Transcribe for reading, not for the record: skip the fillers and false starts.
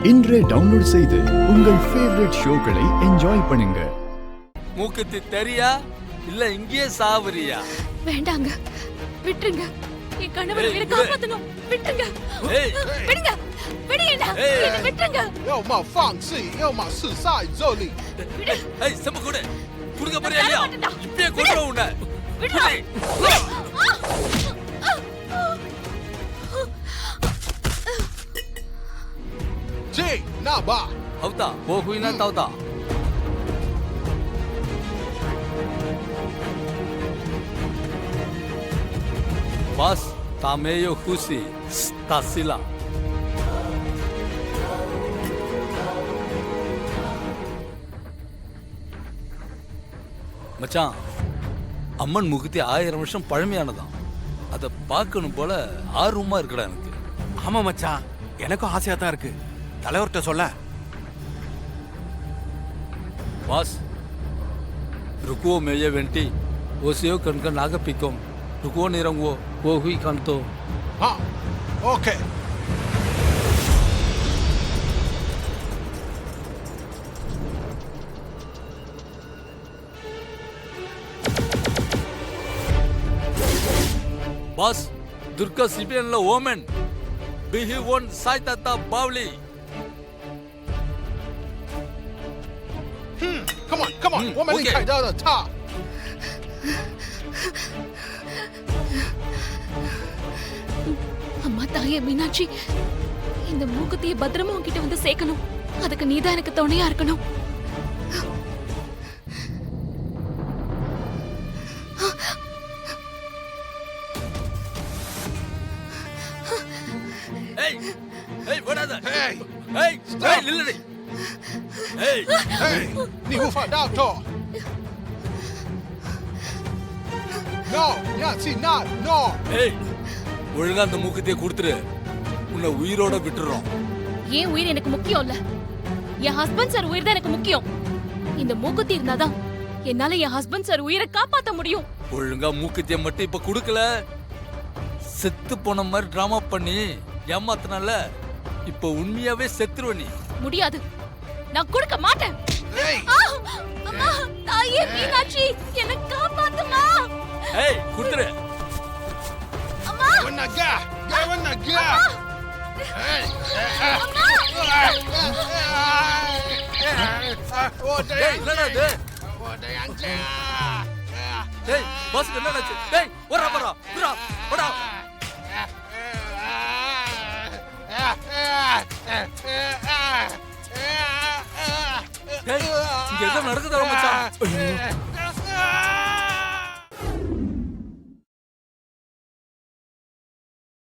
இன்றே டவுன்லோட் செய்து உங்கள் ஃபேவரட் ஷோக்களை என்ஜாய் பண்ணுங்க. மூக்குத்தி தெரியா இல்ல இங்கேயே சாவரியா? வேண்டாங்க, விட்டுருங்க. என் கணவர் உயிரை காப்பாத்தணும். விட்டுருங்க, விடுங்க, விடுங்க, விட்டுருங்க. 要么放弃，要么是在这里。 ஏய் செம்ம கூட குடுங்க போறியா இல்லையா? இப்பவே கொல்றோம் உன்னை.去那吧。 அவதா போகுயினா தவதா. பாஸ் தாமேயோ குசி ஸ்தாசிலா. மச்சான், அம்மன் முகத்தி 1000 வருஷம் பழமையானதான். அதை பார்க்கணும் போல ஆர்வமா இருக்குடா எனக்கு. ஆமா மச்சான், எனக்கும் ஆசையா தான் இருக்கு. தலைவர்கிட்ட சொல்ல. பாஸ் रुको मैं ये वेंटी ओसियो कनका नागा पिकोम रुको निरंगो वो हुई कांतो. 好 ，OK。 பாஸ் துர்கா சிபியன்ல ஓமன் பிஹி ஒன் சாய்தாத்தா பாவ்லி. Come on, come on， 我们离开这的他。 அம்மா தாயே மீனாட்சி, இந்த மூக்குத்தியை பத்திரமா உன்கிட்ட வந்து சேர்க்கணும். அதுக்கு நீதான் எனக்கு துணையா இருக்கணும். ஏய் ஏய் வராத. Hey, ஏய் ஏய் நில்லுடி. ஏய் hey，你无法到头。No， 你要去那 ？No。 ஏய் ஒழுங்கா அந்த மூக்குத்தியை கொடுத்துரு, உன்னை உயிரோட விட்டுறோம். ஏன் உயிர் எனக்கு முக்கியம் இல்ல, என் ஹஸ்பண்ட் சார் உயிர் தான் எனக்கு முக்கியம். இந்த மூக்குத்தி இருந்தாதான் என்னால என் ஹஸ்பண்ட் சார் உயிரை காப்பாத்த முடியும். ஒழுங்கா மூக்குத்தியை மட்டும் இப்ப கொடுக்கல, செத்து போன மாதிரி டிராமா பண்ணி ஏமாத்தினால இப்ப உண்மையாவே செத்துருவ நீ. முடியாது, நான் கொடுக்க மாட்டேன். Hey， அம்மா தாயே மீனாட்சி, என்னை காப்பாத்துமா. ஏய் கொடுத்துரு. அம்மா 我那个，给我那个。哎，我的 டேய் என்னடா இது? 我的眼睛。 டேய் பாஸ்க்கு என்னடாச்சு? டேய் வரா வரா வரா வரா. டேய் இங்க எதுவும் நடக்குதா மச்சான்?